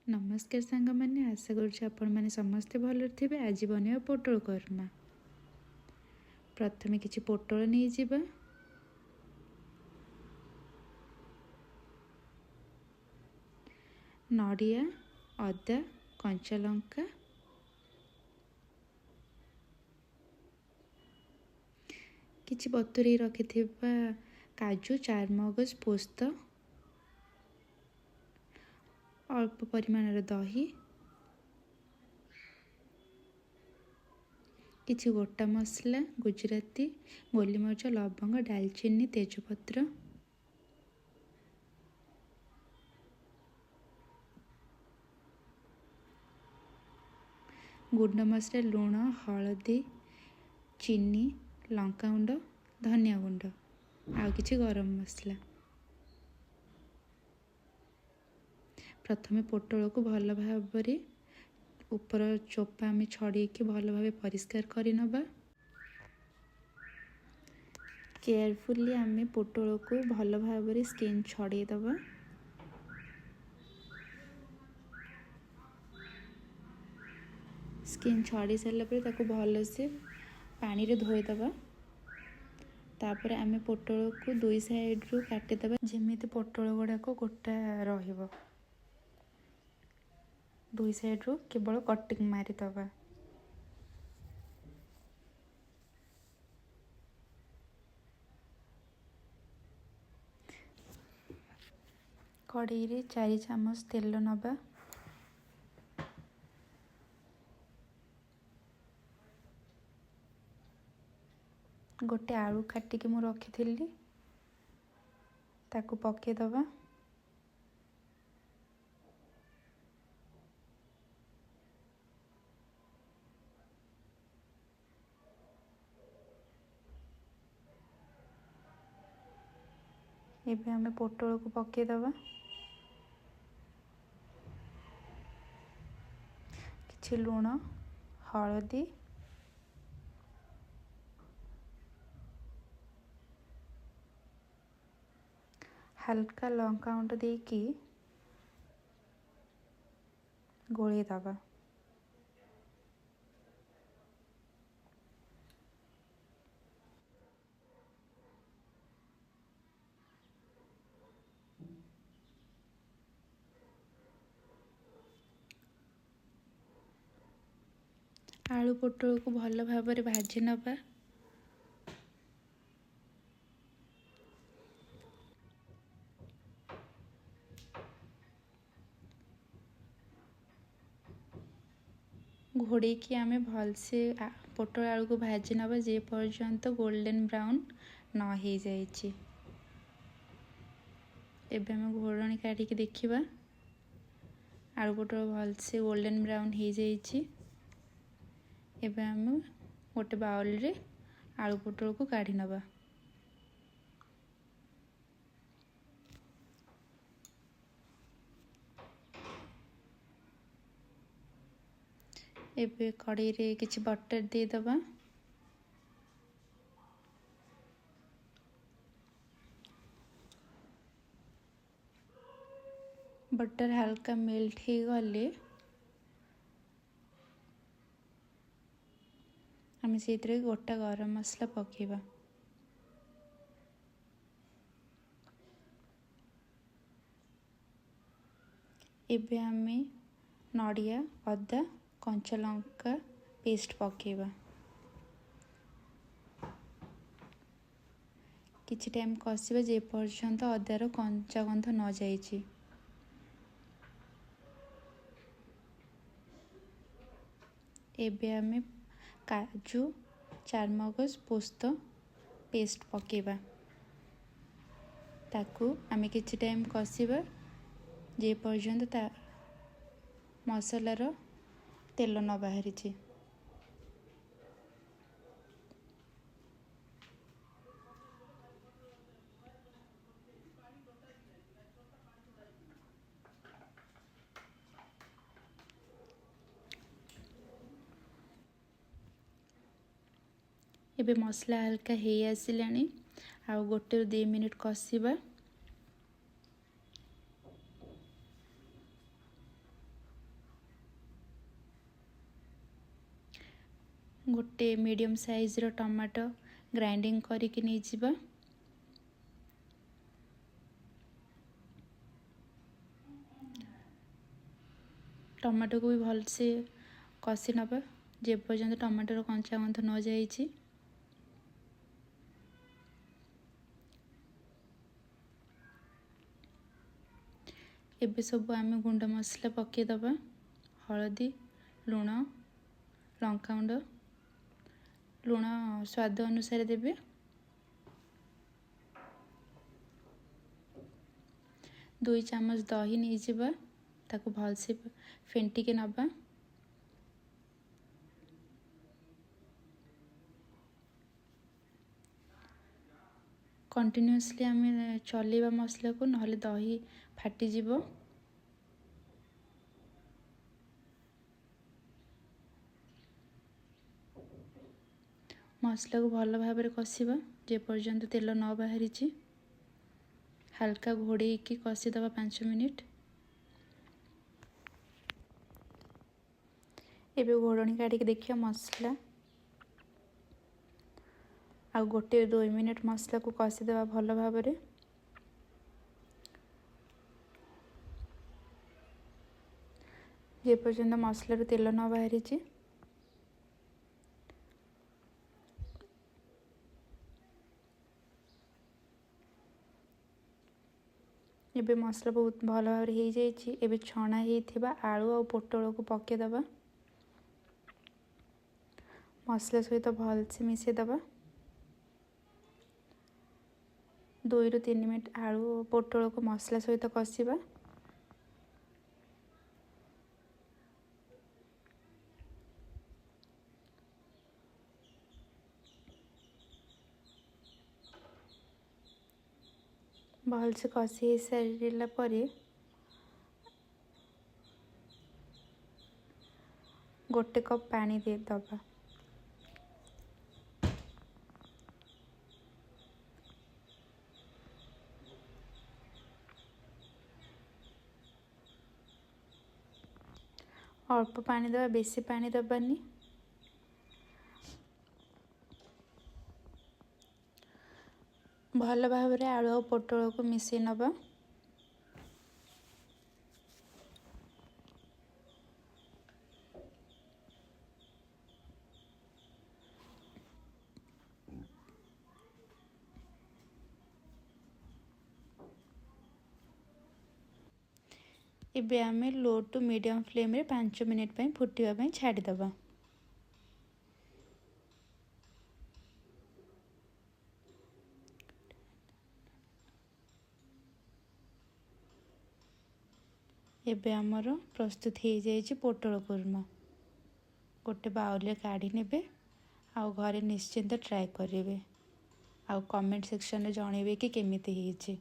नमस्कार सांग मैंने आशा कर समस्ते भल थे। आज बनवा पोटल करमा। प्रथम किसी पोटल नहीं जावा। नड़िया अदा कंचा लंका किसी बतुरी रखि काजू चारमगज पोस्त अल्प परिमाण दही किसी गोटा मसला गुजराती गोलमरिच लवंग डालचीनी तेजपत्र गुंड मसला लुण हलदी चीनी लंका गुंड धनिया गुंड आ किसी गरम मसला। प्रथमे पोटल को भल भाव ऊपर चोपा आम छड़ी भल भाव परिष्कार करनबा। केयरफुली आम पोटल को भल भाव स्किन छड़ेदबा। स्किन छड़ी सारापर भल से पानी रे धोईदबा। तापर आम पोटल को दुई साइड रू काटिदबा जेमिति पोटल गुड़ाक गोटा रहिबो। दुई साइड रू केवल कटिंग मारिदबा। कड़ाई रे 4 चामच तेल नबा। गोटे आलू काटिकी मु रखी ताकू पकेदबा। एबे हमें पोटल को पकेदबा। किछि लुण हलदी हल्का लंका गुंड देकी गोली दबा। आलू पोटल को भल भाव भाजी नबा। घोड़े की आमे भलसे पोटल आलू को भाजी नबा जे पर्यंत गोल्डन ब्राउन न हो जाइए। एबे हम घोड़णी काटिकी देखिबा। आलू पोटल भलसे गोल्डन ब्राउन हो जाइए। एबे हम गोटे बाउल रे आलू पोटल को काढ़ी नबा। एबे कड़ाई रे किछि बटर दे दबा। बटर हल्का मेल्ट हो गले आम से गोटा गरम मसला पकेबा। एबे आमे नड़िया अदा कंचा लंका पेस्ट पकेबा। किछि टाइम कसिबा जे पर्यंत अदार कंचा गंध न जाइए। एबे आमे काजू चारमगज पोस्त पेस्ट पकेबा। ताकू आमे किछि टाइम कसिबा जे पर्यंत ता मसलार तेल न बाहरी। एबे मसला हल्का हे आसिलानी आ गोटे 2 मिनिट कसिबा। गोटे मीडियम साइज रो टमाटो ग्राइंडिंग करके नहीं जिबा। टमाटो को भी भल से कषि नबा जे पर्यंत टमाटर कंचा गंध न जाइछि। एबे सब आम गुंड मसला पकईदबा हलदी लुण लंकागुंड लुण स्वाद अनुसार देबे। दुई चामच दही नहीं जिबा ताको भल से फेंटी के नबा। कंटिन्यूअसली आम चलेबा मसला को नहले दही फाटी जिवो। मसला को भल भाव कषिबा जे पर्यंत तेल न बाहरी। हल्का घोड़े की कषिदबा 5 मिनिट। एबे घोड़नी काढ़ी देखिए मसला आ गोटे 2 मिनिट मसला को कषिदेवा भल भाव। जे पर्यंत मसलार तेल न बाहरी। एबे मसला बहुत भल भाव हो जाइए। एबे छणा होइथिबा आलू और पोटल को पकेदबा मसला सहित भल से मिसेदबा। 2 ରୁ 3 मिनट आलू और पोटल को मसला सहित कषिबा। भल से कषि सारा पर गोटे कप पानी दे दबा। अल्प पानी दबा बेसी पानी दबानी। भल भाव आलू और पोटल को मिसई नबा। एबे आमे लो टू मीडियम फ्लेम रे 5 मिनिट पई फुटिवा पई छाड़ी दबा। एबे हमर प्रस्तुत हो जाइए पोटल कुरमा। गोटे बाउल काढ़ी नेबे आउ घरे निश्चिंत ट्राए करेंगे। आउ कमेंट सेक्शन में जनइबे कि केमिति होइछि।